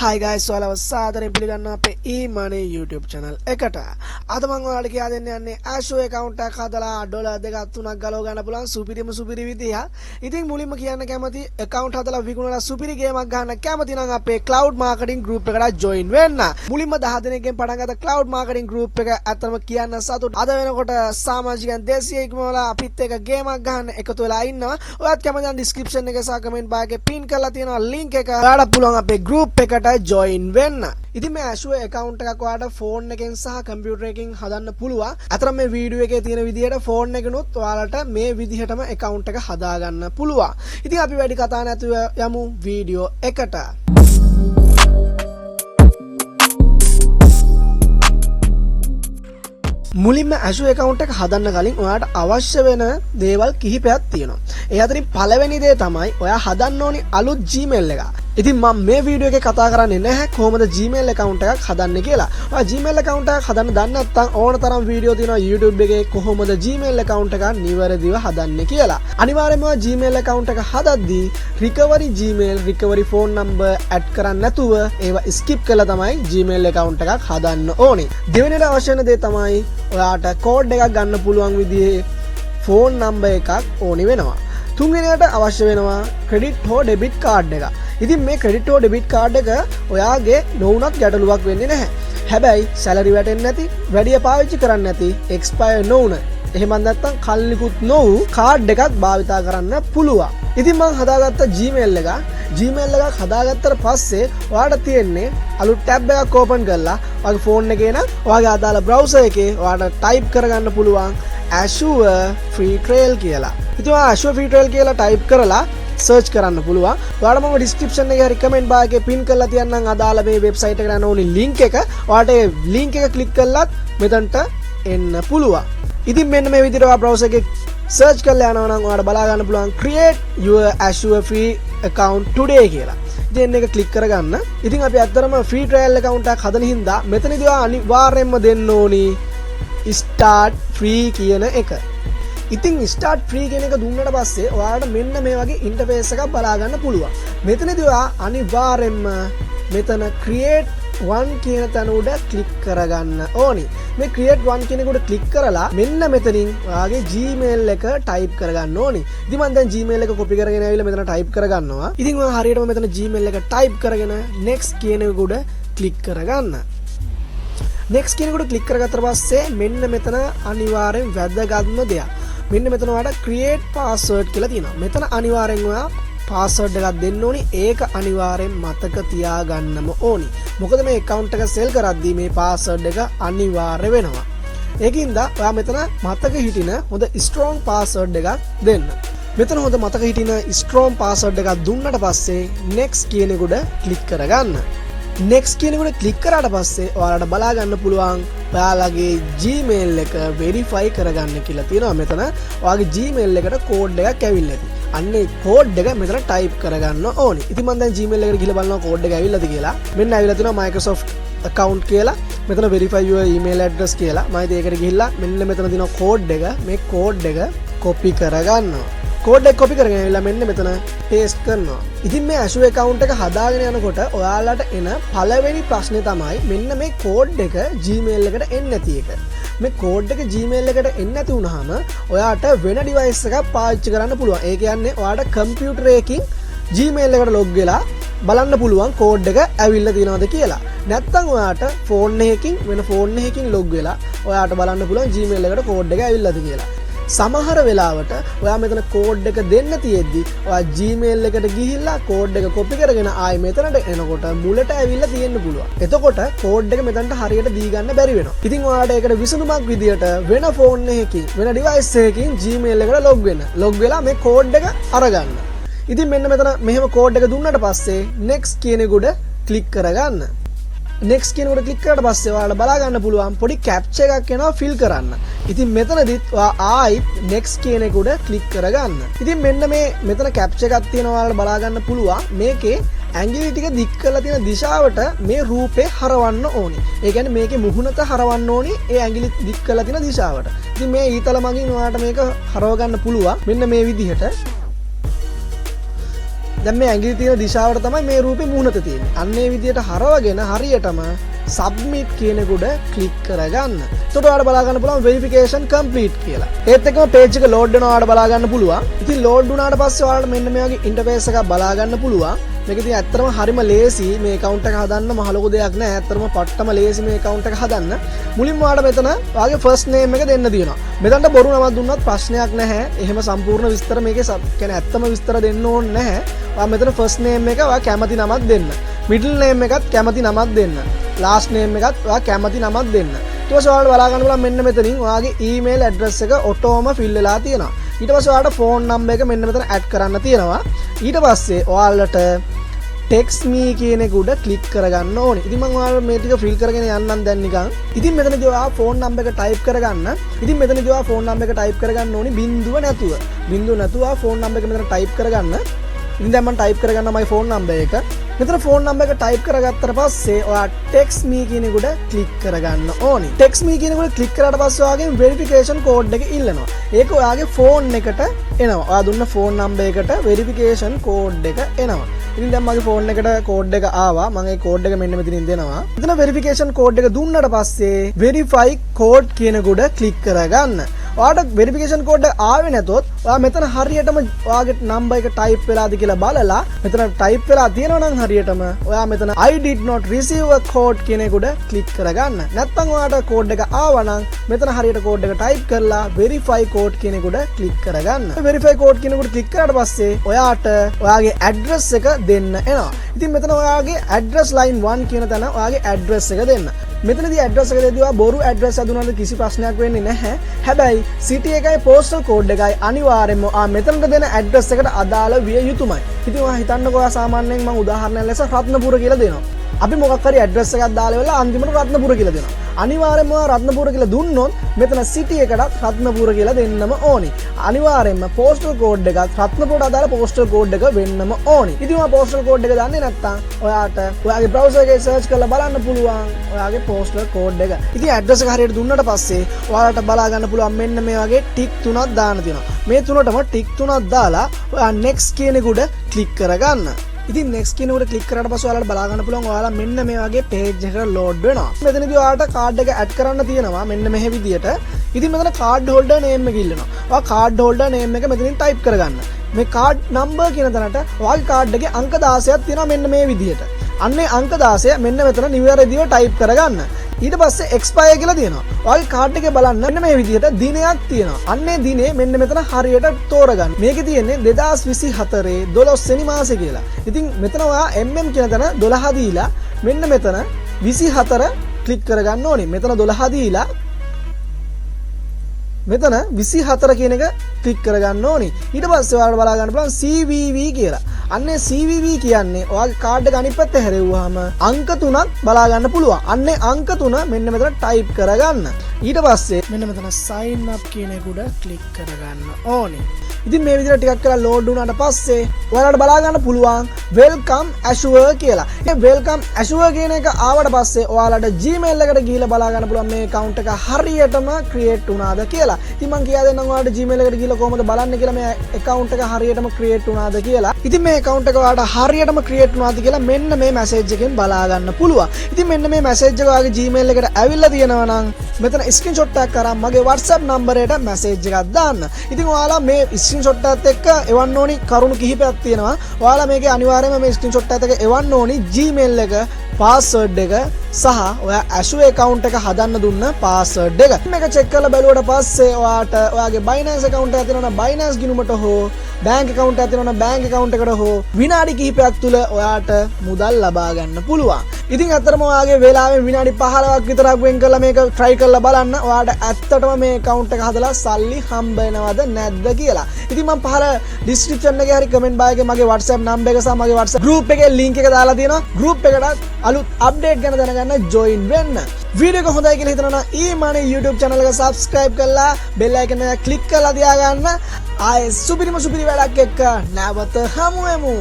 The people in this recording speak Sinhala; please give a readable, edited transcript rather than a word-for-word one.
Hi guys, so ඔයාලව සාදරයෙන් පිළිගන්නවා අපේ e-money YouTube channel එකට. අද මම ඔයාලට කියලා දෙන්න යන්නේ Asho account එකක් හදලා ඩොලර් දෙකක් තුනක් ගලව ගන්න පුළුවන් සුපිරි විදිය. ඉතින් මුලින්ම කියන්න කැමති account හදලා විකුණලා සුපිරි ගේමක් ගන්න කැමති නම් අපේ cloud marketing group එකට join වෙන්න. මුලින්ම 10 දෙනෙක්ගෙන් පටන් ගත්ත cloud marketing group එක අතරම කියන්න සතුට. අද වෙනකොට සමාජිකයන් 200 ඉක්මවලා අපිත් එක්ක ගේමක් ගන්න එකතු වෙලා ඉන්නවා. ඔයත් කැමති නම් description එකේ සහ comment bar එකේ pin කරලා තියෙනවා link එක. ඔයාලට පුළුවන් අපේ group එකට join වෙන්න. ඉතින් මේ Asho account එකක් ඔයාලට phone එකෙන් සහ computer එකකින් හදන්න පුළුවන්. අතරම මේ වීඩියෝ එකේ තියෙන විදිහට phone එකනොත් ඔයාලට මේ විදිහටම account එක හදාගන්න පුළුවන්. ඉතින් අපි වැඩි කතා නැතුව යමු වීඩියෝ එකට. මුලින්ම Asho account එක හදන්න කලින් ඔයාලට අවශ්‍ය වෙන දේවල් කිහිපයක් තියෙනවා. ඒ අතරින් පළවෙනි දේ තමයි ඔයා හදන්න ඕනි අලුත් Gmail එක. ඉතින් මම මේ වීඩියෝ එකේ කතා කරන්නේ නැහැ කොහොමද Gmail account එකක් හදන්නේ කියලා. ඔයා Gmail account එකක් හදන්න දන්නේ නැත්නම් ඕන තරම් වීඩියෝ තියෙනවා YouTube එකේ කොහොමද Gmail account එකක් නිවැරදිව හදන්නේ කියලා. අනිවාර්යයෙන්ම Gmail account එක හදද්දී recovery Gmail, recovery phone number add කරන්න නැතුව ඒවා skip කරලා තමයි Gmail account එකක් හදන්න ඕනේ. දෙවෙනිට අවශ්‍ය වෙන දේ තමයි ඔයාට කෝඩ් එකක් ගන්න පුළුවන් විදිහේ ෆෝන් නම්බර් එකක් ඕනි වෙනවා. තුන්වෙනියට අවශ්‍ය වෙනවා ක්‍රෙඩිට් හෝ ඩෙබිට් කාඩ් එක. ඉතින් මේ ක්‍රෙඩිට් හෝ ඩෙබිට් කාඩ් එක ඔයාගේ නොවුනත් ගැටලුවක් වෙන්නේ නැහැ. හැබැයි සැලරි වැටෙන්නේ නැති, වැඩිය පාවිච්චි කරන්නේ නැති, එක්ස්පයර් නොවුන, එහෙම නැත්නම් කල්ලිකුත් නොවු කාඩ් එකක් භාවිතා කරන්න පුළුවන්. ඉතින් මම හදාගත්ත Gmail එකක් හදාගත්තට පස්සේ ඔයාලට තියෙන්නේ අලුත් ටැබ් එකක් ඕපන් කරලා ඔයාගේ ෆෝන් එකේ නම් ඔයාගේ අදාළ බ්‍රවුසර් එකේ ඔයාලට ටයිප් කරගන්න පුළුවන් Asho free trial කියලා. ඉතින් ඔයා Asho free trial කියලා ටයිප් කරලා සර්ච් කරන්න පුළුවන්. ඔයාලට මම description එකේ හරි comment bar එකේ pin කරලා තියන්නම් අදාළ මේ website එකට යන ඕනි link එක. ඔයාලට ඒ link එක click කළාත් මෙතනට එන්න පුළුවන්. ඉතින් මෙන්න මේ විදිහට ඔයා browser එකේ search කරලා යනවා නම් ඔයාලට බලා ගන්න පුළුවන් create your Asho free account today කියලා. ඉතින් එක click කරගන්න. ඉතින් අපි අත්‍තරම free trial account එකක් හදන හින්දා මෙතනදී ඔයා අනිවාර්යයෙන්ම දෙන්න ඕනි start free කියන එක. ඉතින් start free කියන එක දුන්නට පස්සේ ඔයාලට මෙන්න මේ වගේ interface එකක් බලා ගන්න පුළුවන්. මෙතනදී ඔයා අනිවාර්යයෙන්ම මෙතන create one කියන තැන උඩ click කරගන්න ඕනි. මේ create one කියන එක උඩ click කරලා මෙන්න මෙතනින් ඔයාගේ Gmail එක type කරගන්න ඕනි. ඉතින් මම දැන් Gmail එක copy කරගෙන ආවිල්ලා මෙතන type කරගන්නවා. ඉතින් ඔයා හරියටම මෙතන Gmail එක type කරගෙන next කියන එක උඩ click කරගන්න. next කියන එක උඩ click කරගත්තට පස්සේ මෙන්න මෙතන අනිවාර්යෙන් වැදගත්ම දෙයක්. මෙන්න මෙතන ඔයාලට create password කියලා තියෙනවා. මෙතන අනිවාර්යෙන් ඔයා password එකක් දෙන්න ඕනි. ඒක අනිවාර්යෙන් මතක තියාගන්නම ඕනි. මොකද මේ account එක sell කරද්දී මේ password එක අනිවාර්ය වෙනවා. ඒකින්ද ඔයා මෙතන මතක හිටින හොඳ strong password එකක් දෙන්න. මෙතන හොඳ මතක හිටින strong password එකක් දුන්නට පස්සේ next කියන එක උඩ click කරගන්න. next කියන එක උඩ click කරාට පස්සේ ඔයාලට බලා ගන්න පුළුවන් ඔයාලගේ Gmail එක verify කරගන්න කියලා තියෙනවා. මෙතන ඔයාගේ Gmail එකට code එකක් ඇවිල්ලා තියෙනවා. අන්න ඒ code එක මෙතන type කරගන්න ඕනේ. ඉතින් මම දැන් Gmail එකට ගිහලා බලනවා code එක ඇවිල්ලාද කියලා. මෙන්න ඇවිල්ලා තියෙනවා Microsoft account කියලා. මෙතන verify your email address කියලා. මම ඉතින් ඒකට ගිහිල්ලා මෙන්න මෙතන තියෙනවා code එක. මේ code එක copy කරගන්නවා. code එක copy කරගෙන ඇවිල්ලා මෙන්න මෙතන paste කරනවා. ඉතින් මේ Asho account එක හදාගෙන යනකොට ඔයාලට එන පළවෙනි ප්‍රශ්නේ තමයි මෙන්න මේ code එක Gmail එකට එන්නේ නැති එක. මේ code එක Gmail එකට එන්නේ නැති වුනහම ඔයාට වෙන device එකක් පාවිච්චි කරන්න පුළුවන්. ඒ කියන්නේ ඔයාට computer එකකින් Gmail එකට log වෙලා බලන්න පුළුවන් code එක ඇවිල්ලා තියෙනවද කියලා. නැත්නම් ඔයාට phone එකකින් වෙන phone එකකින් log වෙලා ඔයාට බලන්න පුළුවන් Gmail එකට code එක ඇවිල්ලාද කියලා. සමහර වෙලාවට ඔයා මෙතන කෝඩ් එක දෙන්න තියෙද්දි ඔයා Gmail එකට ගිහිල්ලා කෝඩ් එක කොපි කරගෙන ආයෙ මෙතනට එනකොට මුලට ඇවිල්ලා තියෙන්න පුළුවන්. එතකොට කෝඩ් එක මෙතනට හරියට දී ගන්න බැරි වෙනවා. ඉතින් ඔයාලට ඒකට විසඳුමක් විදියට වෙන ෆෝන් එකකින් වෙන ඩිවයිස් එකකින් Gmail එකට log වෙන්න. log වෙලා මේ කෝඩ් එක අරගන්න. ඉතින් මෙන්න මෙතන මෙහෙම කෝඩ් එක දුන්නට පස්සේ next කියන එක උඩ click කරගන්න. next කියන උඩ click කරාට පස්සේ ඔයාලට බලා ගන්න පුළුවන් පොඩි captcha එකක් එනවා fill කරන්න. ඉතින් මෙතනදිත් ඔයා ආයිත් next කියන එක උඩ click කරගන්න. ඉතින් මෙන්න මේ මෙතන captcha එකක් තියෙනවා ඔයාලට බලා ගන්න පුළුවන්. මේකේ ඇඟිලි ටික දික් කරලා තියෙන දිශාවට මේ රූපේ හරවන්න ඕනි. ඒ කියන්නේ මේකේ මුහුණත හරවන්න ඕනි ඒ ඇඟිලි දික් කරලා තියෙන දිශාවට. ඉතින් මේ ඊතල මගින් ඔයාලට මේක හරව ගන්න පුළුවන්. මෙන්න මේ විදිහට දැන් මේ ඇඟිලි තියෙන දිශාවට තමයි මේ රූපේ මුහුණත තියෙන්නේ. අන්න ඒ විදිහට හරවගෙන හරියටම submit කියන උඩ ක්ලික් කරගන්න. එතකොට ඔයාලට බලා ගන්න පුළුවන් verification complete කියලා. ඒත් එක්කම page එක load වෙනවා ඔයාලට බලා ගන්න පුළුවන්. ඉතින් load වුණාට පස්සේ ඔයාලට මෙන්න මේ වගේ interface එකක් බලා ගන්න පුළුවන්. මේක ඉතින් ඇත්තටම හරිම ලේසි මේ account එක හදන්න මහ ලොකු දෙයක් නෑ. ඇත්තටම පට්ටම ලේසි මේ account එක හදන්න. මුලින්ම ඔයාලට මෙතන ඔයාගේ first name එක දෙන්න තියෙනවා. මෙතනට බොරු නමක් දුන්නත් ප්‍රශ්නයක් නැහැ. එහෙම සම්පූර්ණ විස්තර මේකේ කියන්නේ ඇත්තම විස්තර දෙන්න ඕනේ නැහැ. ඔයා මෙතන first name එක ඔයා කැමති නමක් දෙන්න. middle name එකත් කැමති නමක් දෙන්න. last name එකත් ඔයා කැමති නමක් දෙන්න. ඊට පස්සේ ඔයාලට බලා ගන්න පුළුවන් මෙන්න මෙතනින් ඔයාගේ email address එක ඔටෝම fill වෙලා තියෙනවා. ඊට පස්සේ ඔයාලට phone number එක මෙන්න මෙතන add කරන්න තියෙනවා. ඊට පස්සේ ඔයාලට text me කියන එක උඩ click කරගන්න ඕනේ. ඉතින් මම ඔයාලට මේ ටික fill කරගෙන යන්නම් දැන් නිකන්. ඉතින් මෙතනදී ඔයා phone number එක type කරගන්න. ඉතින් මෙතනදී ඔයා phone number එක type කරගන්න ඕනේ බිංදුව නැතුව. බිංදුව නැතුව ඔයා phone number එක මෙතන type කරගන්න. ඉතින් දැන් මම type කරගන්න my phone number එක. මෙතන phone number එක type කරගත්තට පස්සේ ඔයා text me කියන එක උඩ click කරගන්න ඕනේ. text me කියන එක උඩ click කරාට පස්සේ ඔයාගේ verification code එක ඉල්ලනවා. ඒක ඔයාගේ phone එකට එනවා. ඔයා දුන්න phone number එකට verification code එක එනවා. ඉතින් දැන් මගේ phone එකට code එක ආවා. මම ඒ code එක මෙන්න මෙතනින් දෙනවා. මෙතන verification code එක දුන්නාට පස්සේ verify code කියන එක උඩ click කරගන්න. ඔයාට verification code එක ආවේ නැතොත් ඔයා මෙතන හරියටම ඔයාගේ number එක type වෙලාද කියලා බලලා මෙතන type වෙලා තියෙනවා නම් හරියටම ඔයා මෙතන I did not receive a code කියන එක උඩ click කරගන්න. නැත්නම් ඔයාට code එක ආවා නම් මෙතන හරියට code එක type කරලා verify code කියන එක උඩ click කරගන්න. verify code කියන එක උඩ click කරාට පස්සේ ඔයාට ඔයාගේ address එක දෙන්න එනවා. ඉතින් මෙතන ඔයාගේ address line 1 කියන තැන ඔයාගේ address එක දෙන්න. මෙතනදී address එක දෙද්දී ඔයා බොරු address හදුනනද කිසි ප්‍රශ්නයක් වෙන්නේ නැහැ. හැබැයි city එකයි postal code එකයි අනිවාර්යයෙන්ම මෙතනට දෙන address එකට අදාළ විය යුතුමයි. ඉතින් ඔයා හිතන්නකෝ ඔයා සාමාන්‍යයෙන් මම උදාහරණයක් ලෙස රත්නපුර කියලා දෙනවා. අපි මොකක් හරි address එකක් දාලා වෙලා අන්තිමට රත්නපුර කියලා දෙනවා. අනිවාර්යයෙන්ම ඔයා රත්නපුර කියලා දුන්නොත් මෙතන city එකටත් රත්නපුර කියලා දෙන්නම ඕනි. අනිවාර්යයෙන්ම postal code එකත් රත්නපුරට අදාළ postal code එක වෙන්නම ඕනි. ඉතින් ඔයා postal code එක දන්නේ නැත්නම් ඔයාට ඔයාගේ browser එකේ search කරලා බලන්න පුළුවන් ඔයාගේ postal code එක. ඉතින් address එක හරියට දුන්නාට පස්සේ ඔයාලට බලා ගන්න පුළුවන් මෙන්න මේ වගේ tick තුනක් දාන්න තියෙනවා. මේ තුනටම tick තුනක් දාලා ඔයා next කියන එක උඩ click කරගන්න. ඉතින් next කියන උඩ click කරාට පස්සේ ඔයාලට බලා ගන්න පුළුවන් ඔයාලා මෙන්න මේ වගේ page එකට load වෙනවා. මෙතනදී ඔයාලට card එක add කරන්න තියෙනවා මෙන්න මෙහෙ විදියට. ඉතින් මෙතන card holder name එක ඉල්ලනවා. ඔයා card holder name එක මෙතනින් type කරගන්න. මේ card number කියන තැනට ඔයාගේ card එකේ අංක 16ක් තියෙනවා මෙන්න මේ විදියට. අන්නේ අංක 16 මෙන්න මෙතන නිවැරදිව type කරගන්න. ඊට පස්සේ expire කියලා තියෙනවා. ඔයාගේ card එකේ බලන්න මෙන්න මේ විදිහට දිනයක් තියෙනවා. අන්නේ දිනේ මෙන්න මෙතන හරියට තෝරගන්න. මේකේ තියෙන්නේ 2024 12 වෙනි මාසේ කියලා. ඉතින් මෙතන ඔයා mm කියන තැන 12 දීලා මෙන්න මෙතන 24 ක්ලික් කරගන්න ඕනේ. මෙතන 12 දීලා මෙතන 24 කියන එක ක්ලික් කරගන්න ඕනේ. ඊට පස්සේ ඔයාලට බලා ගන්න පුළුවන් CVV කියලා. අන්නේ CVV කියන්නේ ඔයාගේ කාඩ් එක අනිත් පැත්තේ හැරෙව්වහම අංක 3ක් බලා ගන්න පුළුවන්. අන්නේ අංක 3 මෙන්න මෙතන ටයිප් කරගන්න. ඊට පස්සේ මෙන්න මෙතන sign up කියන එක උඩ ක්ලික් කරගන්න ඕනේ. ඉතින් මේ විදිහට ටිකක් කරලා load වුණාට පස්සේ ඔයාලට බලා ගන්න පුළුවන් welcome Azure කියලා. මේ welcome Azure කියන එක ආවට පස්සේ ඔයාලට Gmail එකට ගිහිල්ලා බලා ගන්න පුළුවන් මේ account එක හරියටම create වුණාද කියලා. ඉතින් මම කියා දෙන්නම් ඔයාලට Gmail එකට ගිහිල්ලා කොහොමද බලන්නේ කියලා මේ account එක හරියටම create වුණාද කියලා. ඉතින් මේ account එක ඔයාලට හරියටම create වුණාද කියලා මෙන්න මේ message එකෙන් බලා ගන්න පුළුවන්. ඉතින් මෙන්න මේ message එක ඔයාගේ Gmail එකට ඇවිල්ලා තියෙනවා නම් මෙතන screenshot එකක් අරන් මගේ WhatsApp number එකට message එකක් දාන්න. ඉතින් ඔයාලා මේ screenshot එකත් එක්ක එවන්න ඕනි කරුණු කිහිපයක් තියෙනවා. ඔයාලා මේකේ අනිවාර්යයෙන්ම මේ screenshot එකත් එක්ක එවන්න ඕනි Gmail එක, password එක සහ ඔයා Azure account එක හදන්න දුන්න password එක. මේක check කරලා බැලුවට පස්සේ ඔයාට ඔයාගේ Binance account එක තියෙනවා නම් Binance ගිණුමට හෝ bank account එකක් තියෙනවා නම් bank account එකට හෝ විනාඩි කිහිපයක් තුල ඔයාට මුදල් ලබා ගන්න පුළුවන්. ඉතින් අතරම ඔයාගේ වෙලාවෙන් විනාඩි 15ක් විතරක් වෙන් කරලා මේක try කරලා බලන්න ඔයාට ඇත්තටම මේ account එක හදලා සල්ලි හම්බ වෙනවද නැද්ද කියලා. ඉතින් මම පහල description එකේ හරි comment bar එකේ මගේ WhatsApp number එක සහ මගේ WhatsApp group එකේ link එක දාලා තියෙනවා. group එකට අලුත් update ගැන දැනගන්න join වෙන්න. වීඩියෝ එක හොඳයි කියලා හිතනවා නම් ඊමණේ YouTube channel එක subscribe කරලා bell icon එක click කරලා තියාගන්න. ආයේ සුපිරිම සුපිරි වැඩක් එක්ක නැවත හමු වෙමු.